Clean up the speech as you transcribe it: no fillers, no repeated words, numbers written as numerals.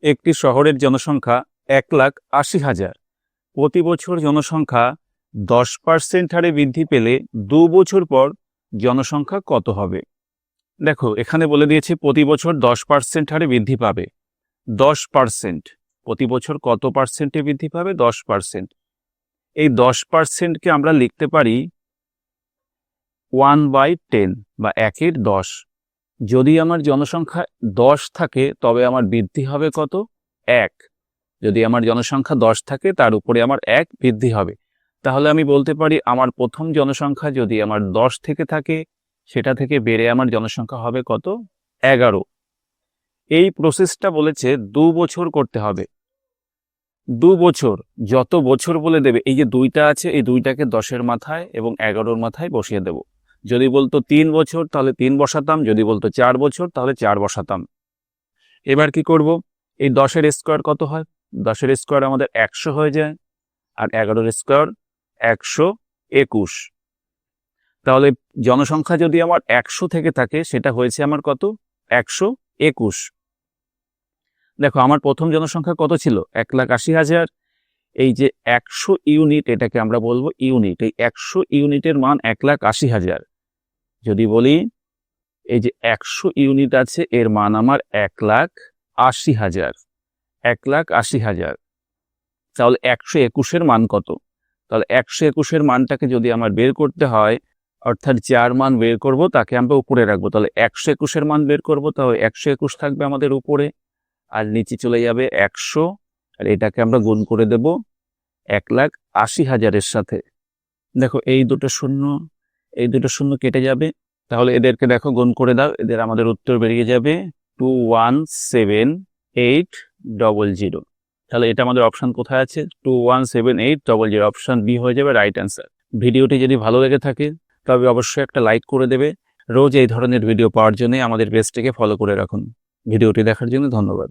একটি শহরের জনসংখ্যা 1,80,000। প্রতি বছর জনসংখ্যা 10% হারে বৃদ্ধি পেলে 2 বছর পর জনসংখ্যা কত হবে? দেখো এখানে বলে দিয়েছে প্রতি বছর 10% হারে বৃদ্ধি পাবে। 10%, প্রতি বছর কত পার্সেন্টে বৃদ্ধি পাবে? 10%। এই 10%কে আমরা লিখতে পারি 1/10 বা 1/10। যদি আমার জনসংখ্যা 10 থাকে তবে আমার বৃদ্ধি হবে কত? 1। যদি আমার জনসংখ্যা 10 থাকে তার উপরে আমার 1 বৃদ্ধি হবে। তাহলে আমি বলতে পারি আমার প্রথম জনসংখ্যা যদি আমার 10 থেকে থাকে সেটা থেকে বেড়ে আমার জনসংখ্যা হবে কত? 11। এই প্রসেসটা বলেছে 2 বছর করতে হবে। 2 বছর, যত বছর বলে দেবে, এই যে 2টা আছে এই 2টাকে 10-এর মাথায় এবং 11-র মাথায় বসিয়ে দেব। যদি বলতো 3 বছর তাহলে 3 বসাতাম, যদি বলতো 4 বছর তাহলে 4 বসাতাম। এবার কি করব? এই 10-এর স্কোয়ার কত হয়? 10-এর স্কোয়ার আমাদের 100 হয়ে যায়, আর 11-এর স্কোয়ার 121। তাহলে জনসংখ্যা যদি আমার 100 থেকে থাকে সেটা হয়েছে আমার কত? 121। দেখো আমার প্রথম জনসংখ্যা কত ছিল? 1,80,000। এই যে 100 ইউনিট, এটাকে আমরা বলবো ইউনিট। এই 100 ইউনিটের মান 1,80,000। যদি বলি এই যে 100 ইউনিট আছে এর মান আমার 1,80,000। 1,80,000। তাহলে 121-এর মান কত? তাহলে 121-এর মানটাকে যদি আমার বের করতে হয়, অর্থাৎ যার মান বের করব তাকে আমরা উপরে রাখবো। তাহলে 121-এর মান বের করব, তাহলে 121 থাকবে আমাদের উপরে, আর নিচে চলে যাবে 100, আর এটাকে আমরা গুণ করে দেব 1,80,000-এর সাথে। দেখো এই দুটো শূন্য কেটে যাবে, তাহলে এদেরকে দেখো গুণ করে দাও, এদের আমাদের উত্তর বেরিয়ে যাবে 217,800। তাহলে এটা আমাদের অপশন কোথায় আছে? 217,800। অপশন বি হয়ে যাবে রাইট অ্যান্সার। ভিডিওটি যদি ভালো লেগে থাকে তবে অবশ্যই একটা লাইক করে দেবে। রোজ এই ধরনের ভিডিও পাওয়ার জন্য আমাদের পেজটিকে ফলো করে রাখুন। ভিডিওটি দেখার জন্য ধন্যবাদ।